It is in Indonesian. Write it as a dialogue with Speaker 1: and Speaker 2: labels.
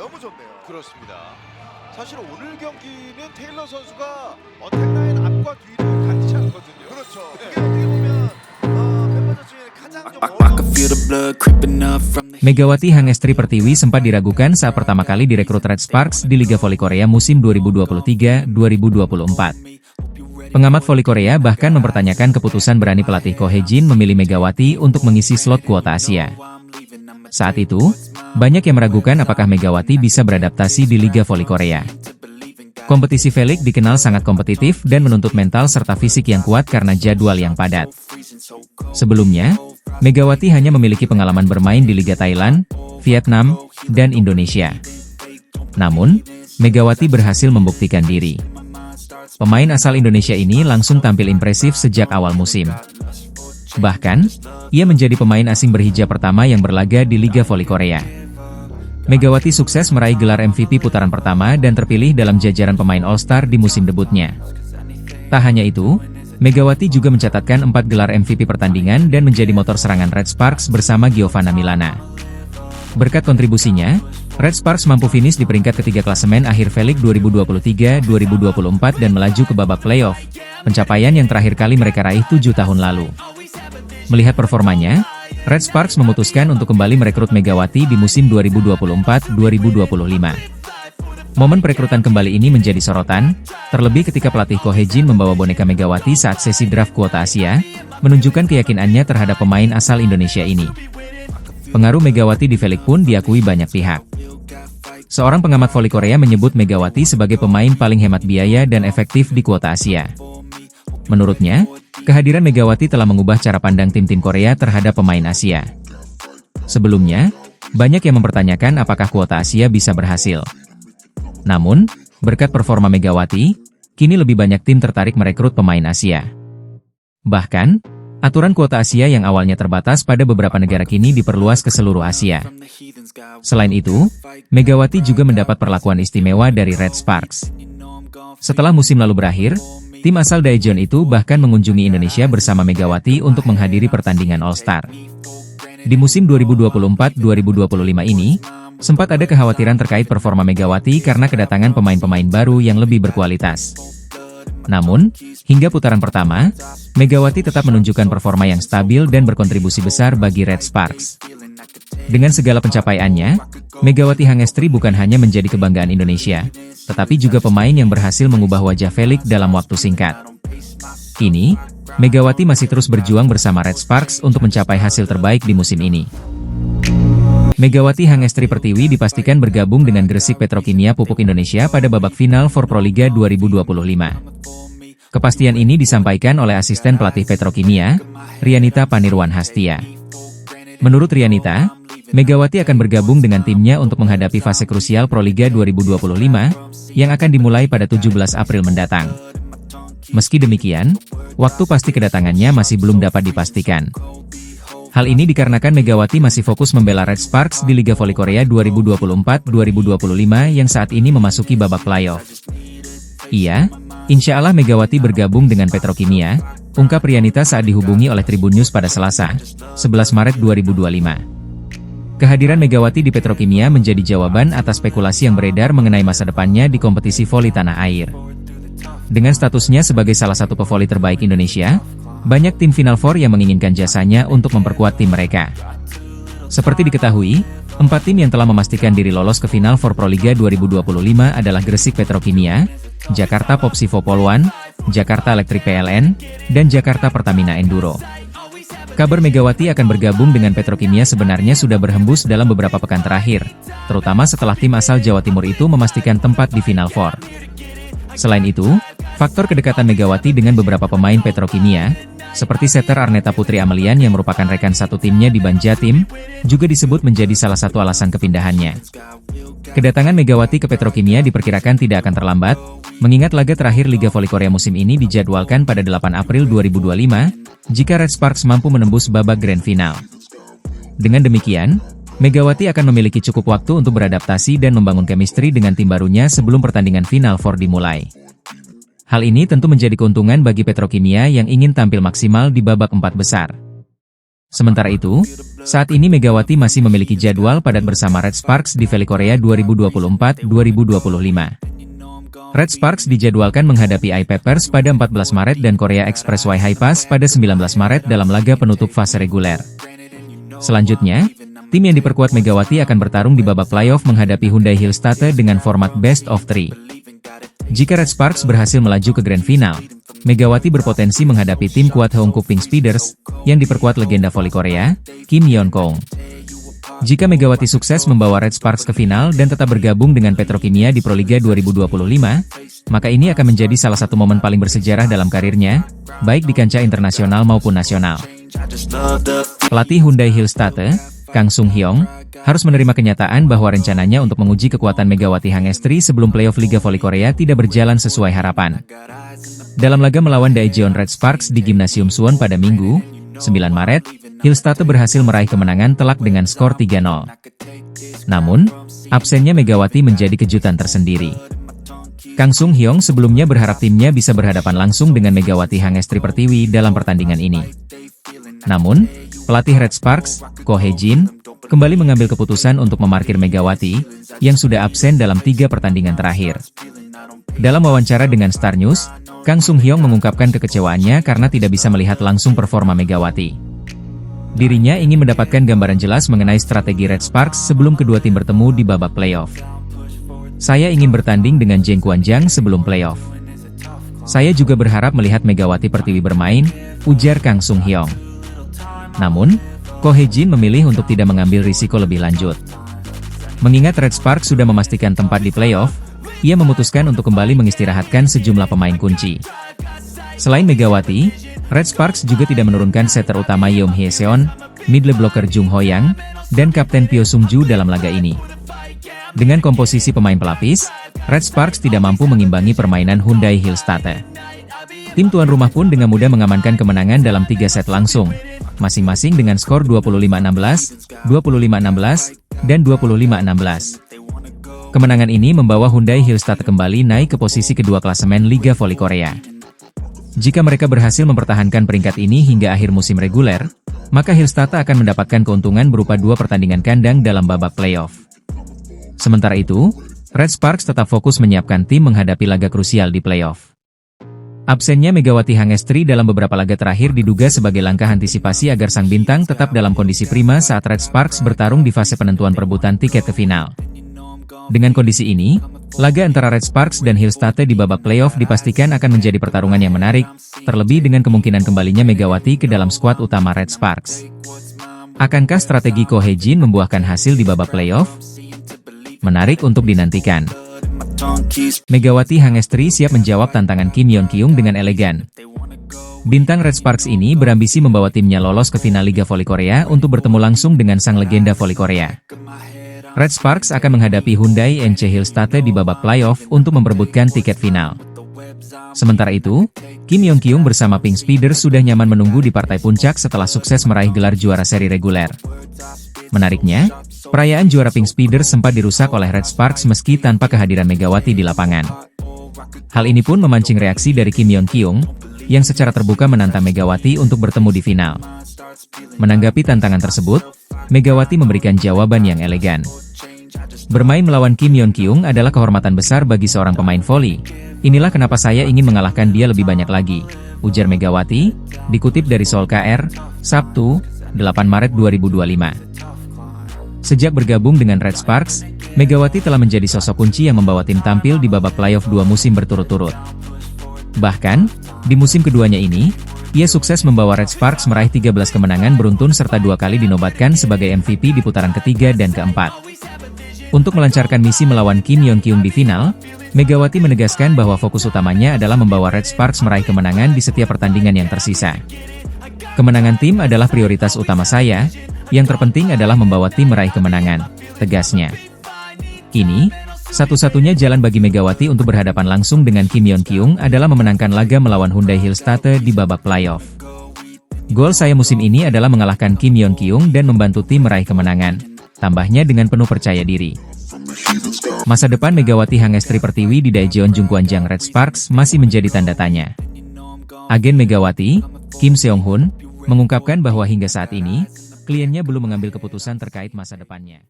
Speaker 1: 너무 좋네요.
Speaker 2: 그렇습니다. 사실 오늘 경기는 테일러 선수가 텔라인 앞과 뒤를 같이 않거든요.
Speaker 1: 그렇죠.
Speaker 2: 네.
Speaker 1: 이게 어떻게 보면 멤버들 중에 가장 좀
Speaker 3: I can feel the blood creeping up from the
Speaker 4: Megawati Hangestri Pertiwi sempat diragukan saat pertama kali direkrut Red Sparks di Liga Voli Korea musim 2023-2024. Pengamat voli Korea bahkan mempertanyakan keputusan berani pelatih Ko Hae-jin memilih Megawati untuk mengisi slot kuota Asia. Saat itu, banyak yang meragukan apakah Megawati bisa beradaptasi di Liga Voli Korea. Kompetisi V-League dikenal sangat kompetitif dan menuntut mental serta fisik yang kuat karena jadwal yang padat. Sebelumnya, Megawati hanya memiliki pengalaman bermain di Liga Thailand, Vietnam, dan Indonesia. Namun, Megawati berhasil membuktikan diri. Pemain asal Indonesia ini langsung tampil impresif sejak awal musim. Bahkan, ia menjadi pemain asing berhijab pertama yang berlaga di Liga Voli Korea. Megawati sukses meraih gelar MVP putaran pertama dan terpilih dalam jajaran pemain All-Star di musim debutnya. Tak hanya itu, Megawati juga mencatatkan 4 gelar MVP pertandingan dan menjadi motor serangan Red Sparks bersama Giovanna Milana. Berkat kontribusinya, Red Sparks mampu finish di peringkat ketiga klasemen akhir V-League 2023-2024 dan melaju ke babak playoff, pencapaian yang terakhir kali mereka raih 7 tahun lalu. Melihat performanya, Red Sparks memutuskan untuk kembali merekrut Megawati di musim 2024-2025. Momen perekrutan kembali ini menjadi sorotan, terlebih ketika pelatih Ko Hae-jin membawa boneka Megawati saat sesi draft kuota Asia, menunjukkan keyakinannya terhadap pemain asal Indonesia ini. Pengaruh Megawati di V-League pun diakui banyak pihak. Seorang pengamat voli Korea menyebut Megawati sebagai pemain paling hemat biaya dan efektif di kuota Asia. Menurutnya, kehadiran Megawati telah mengubah cara pandang tim-tim Korea terhadap pemain Asia. Sebelumnya, banyak yang mempertanyakan apakah kuota Asia bisa berhasil. Namun, berkat performa Megawati, kini lebih banyak tim tertarik merekrut pemain Asia. Bahkan, aturan kuota Asia yang awalnya terbatas pada beberapa negara kini diperluas ke seluruh Asia. Selain itu, Megawati juga mendapat perlakuan istimewa dari Red Sparks. Setelah musim lalu berakhir, tim asal Daejeon itu bahkan mengunjungi Indonesia bersama Megawati untuk menghadiri pertandingan All-Star. Di musim 2024-2025 ini, sempat ada kekhawatiran terkait performa Megawati karena kedatangan pemain-pemain baru yang lebih berkualitas. Namun, hingga putaran pertama, Megawati tetap menunjukkan performa yang stabil dan berkontribusi besar bagi Red Sparks. Dengan segala pencapaiannya, Megawati Hangestri bukan hanya menjadi kebanggaan Indonesia, tetapi juga pemain yang berhasil mengubah wajah V-League dalam waktu singkat. Kini, Megawati masih terus berjuang bersama Red Sparks untuk mencapai hasil terbaik di musim ini. Megawati Hangestri Pertiwi dipastikan bergabung dengan Gresik Petrokimia Pupuk Indonesia pada babak final for Proliga 2025. Kepastian ini disampaikan oleh asisten pelatih Petrokimia, Rianita Panirwan Hastia. Menurut Rianita, Megawati akan bergabung dengan timnya untuk menghadapi fase krusial Proliga 2025, yang akan dimulai pada 17 April mendatang. Meski demikian, waktu pasti kedatangannya masih belum dapat dipastikan. Hal ini dikarenakan Megawati masih fokus membela Red Sparks di Liga Voli Korea 2024-2025 yang saat ini memasuki babak playoff. Iya, insya Allah Megawati bergabung dengan Petrokimia, ungkap Rianita saat dihubungi oleh Tribun News pada Selasa, 11 Maret 2025. Kehadiran Megawati di Petrokimia menjadi jawaban atas spekulasi yang beredar mengenai masa depannya di kompetisi voli tanah air. Dengan statusnya sebagai salah satu pevoli terbaik Indonesia, banyak tim Final Four yang menginginkan jasanya untuk memperkuat tim mereka. Seperti diketahui, 4 tim yang telah memastikan diri lolos ke Final Four Proliga 2025 adalah Gresik Petrokimia, Jakarta Popsivo Poluan, Jakarta Electric PLN, dan Jakarta Pertamina Enduro. Kabar Megawati akan bergabung dengan Petrokimia sebenarnya sudah berhembus dalam beberapa pekan terakhir, terutama setelah tim asal Jawa Timur itu memastikan tempat di Final Four. Selain itu, faktor kedekatan Megawati dengan beberapa pemain Petrokimia, seperti setter Arneta Putri Amelian yang merupakan rekan satu timnya di Banjatim, juga disebut menjadi salah satu alasan kepindahannya. Kedatangan Megawati ke Petrokimia diperkirakan tidak akan terlambat, mengingat laga terakhir Liga Voli Korea musim ini dijadwalkan pada 8 April 2025, jika Red Sparks mampu menembus babak grand final. Dengan demikian, Megawati akan memiliki cukup waktu untuk beradaptasi dan membangun chemistry dengan tim barunya sebelum pertandingan Final Four dimulai. Hal ini tentu menjadi keuntungan bagi Petrokimia yang ingin tampil maksimal di babak 4 besar. Sementara itu, saat ini Megawati masih memiliki jadwal padat bersama Red Sparks di Valley Korea 2024-2025. Red Sparks dijadwalkan menghadapi I-Papers pada 14 Maret dan Korea Expressway Hi-Pass pada 19 Maret dalam laga penutup fase reguler. Selanjutnya, tim yang diperkuat Megawati akan bertarung di babak playoff menghadapi Hyundai Hillstatte dengan format best of 3. Jika Red Sparks berhasil melaju ke grand final, Megawati berpotensi menghadapi tim kuat Haeunkook Pink Speeders, yang diperkuat legenda voli Korea, Kim Yeon-kong. Jika Megawati sukses membawa Red Sparks ke final dan tetap bergabung dengan Petrokimia di Proliga 2025, maka ini akan menjadi salah satu momen paling bersejarah dalam karirnya, baik di kancah internasional maupun nasional. Pelatih Hyundai Hillstatte, Kang Sung Hyong, harus menerima kenyataan bahwa rencananya untuk menguji kekuatan Megawati Hangestri sebelum playoff Liga Voli Korea tidak berjalan sesuai harapan. Dalam laga melawan Daejeon Red Sparks di Gimnasium Suwon pada Minggu, 9 Maret, Hillstatte berhasil meraih kemenangan telak dengan skor 3-0. Namun, absennya Megawati menjadi kejutan tersendiri. Kang Sung Hyong sebelumnya berharap timnya bisa berhadapan langsung dengan Megawati Hangestri Pertiwi dalam pertandingan ini. Namun, pelatih Red Sparks, Ko Hae-jin, kembali mengambil keputusan untuk memarkir Megawati, yang sudah absen dalam 3 pertandingan terakhir. Dalam wawancara dengan Star News, Kang Sung Hyong mengungkapkan kekecewaannya karena tidak bisa melihat langsung performa Megawati. Dirinya ingin mendapatkan gambaran jelas mengenai strategi Red Sparks sebelum kedua tim bertemu di babak playoff. Saya ingin bertanding dengan Jeng Kwanjang sebelum playoff. Saya juga berharap melihat Megawati Pertiwi bermain, ujar Kang Sung Hyong. Namun, Ko Hae-jin memilih untuk tidak mengambil risiko lebih lanjut. Mengingat Red Sparks sudah memastikan tempat di playoff, ia memutuskan untuk kembali mengistirahatkan sejumlah pemain kunci. Selain Megawati, Red Sparks juga tidak menurunkan setter utama Yeom Hye-seon, middle blocker Jung Ho-yang, dan Kapten Pyo Sung-ju dalam laga ini. Dengan komposisi pemain pelapis, Red Sparks tidak mampu mengimbangi permainan Hyundai Hillstatte. Tim tuan rumah pun dengan mudah mengamankan kemenangan dalam 3 set langsung, masing-masing dengan skor 25-16, 25-16, dan 25-16. Kemenangan ini membawa Hyundai Hillstatte kembali naik ke posisi kedua klasemen Liga Voli Korea. Jika mereka berhasil mempertahankan peringkat ini hingga akhir musim reguler, maka Hillstatte akan mendapatkan keuntungan berupa 2 pertandingan kandang dalam babak playoff. Sementara itu, Red Sparks tetap fokus menyiapkan tim menghadapi laga krusial di playoff. Absennya Megawati Hangestri dalam beberapa laga terakhir diduga sebagai langkah antisipasi agar sang bintang tetap dalam kondisi prima saat Red Sparks bertarung di fase penentuan perebutan tiket ke final. Dengan kondisi ini, laga antara Red Sparks dan Hillstatte di babak playoff dipastikan akan menjadi pertarungan yang menarik, terlebih dengan kemungkinan kembalinya Megawati ke dalam skuad utama Red Sparks. Akankah strategi Ko Hae-jin membuahkan hasil di babak playoff? Menarik untuk dinantikan. Megawati Hangestri siap menjawab tantangan Kim Yeon-kyung dengan elegan. Bintang Red Sparks ini berambisi membawa timnya lolos ke final Liga Voli Korea untuk bertemu langsung dengan sang legenda voli Korea. Red Sparks akan menghadapi Hyundai NC Hillstatte di babak playoff untuk memperebutkan tiket final. Sementara itu, Kim Yeon-kyung bersama Pink Speeders sudah nyaman menunggu di partai puncak setelah sukses meraih gelar juara seri reguler. Menariknya, perayaan juara Pink Speeders sempat dirusak oleh Red Sparks meski tanpa kehadiran Megawati di lapangan. Hal ini pun memancing reaksi dari Kim Yeon-kyung, yang secara terbuka menantang Megawati untuk bertemu di final. Menanggapi tantangan tersebut, Megawati memberikan jawaban yang elegan. Bermain melawan Kim Yeon-kyung adalah kehormatan besar bagi seorang pemain voli. Inilah kenapa saya ingin mengalahkan dia lebih banyak lagi, ujar Megawati, dikutip dari Seoul KR, Sabtu, 8 Maret 2025. Sejak bergabung dengan Red Sparks, Megawati telah menjadi sosok kunci yang membawa tim tampil di babak playoff 2 musim berturut-turut. Bahkan, di musim keduanya ini, ia sukses membawa Red Sparks meraih 13 kemenangan beruntun serta 2 kali dinobatkan sebagai MVP di putaran ketiga dan keempat. Untuk melancarkan misi melawan Kim Yeon-kyung di final, Megawati menegaskan bahwa fokus utamanya adalah membawa Red Sparks meraih kemenangan di setiap pertandingan yang tersisa. Kemenangan tim adalah prioritas utama saya, yang terpenting adalah membawa tim meraih kemenangan, tegasnya. Ini, satu-satunya jalan bagi Megawati untuk berhadapan langsung dengan Kim Yeon-kyung adalah memenangkan laga melawan Hyundai Hillstatte di babak playoff. Goal saya musim ini adalah mengalahkan Kim Yeon-kyung dan membantu tim meraih kemenangan, tambahnya dengan penuh percaya diri. Masa depan Megawati Hangestri Pertiwi di Daejeon Jungkwanjang Red Sparks masih menjadi tanda tanya. Agen Megawati, Kim Seong-hun, mengungkapkan bahwa hingga saat ini, kliennya belum mengambil keputusan terkait masa depannya.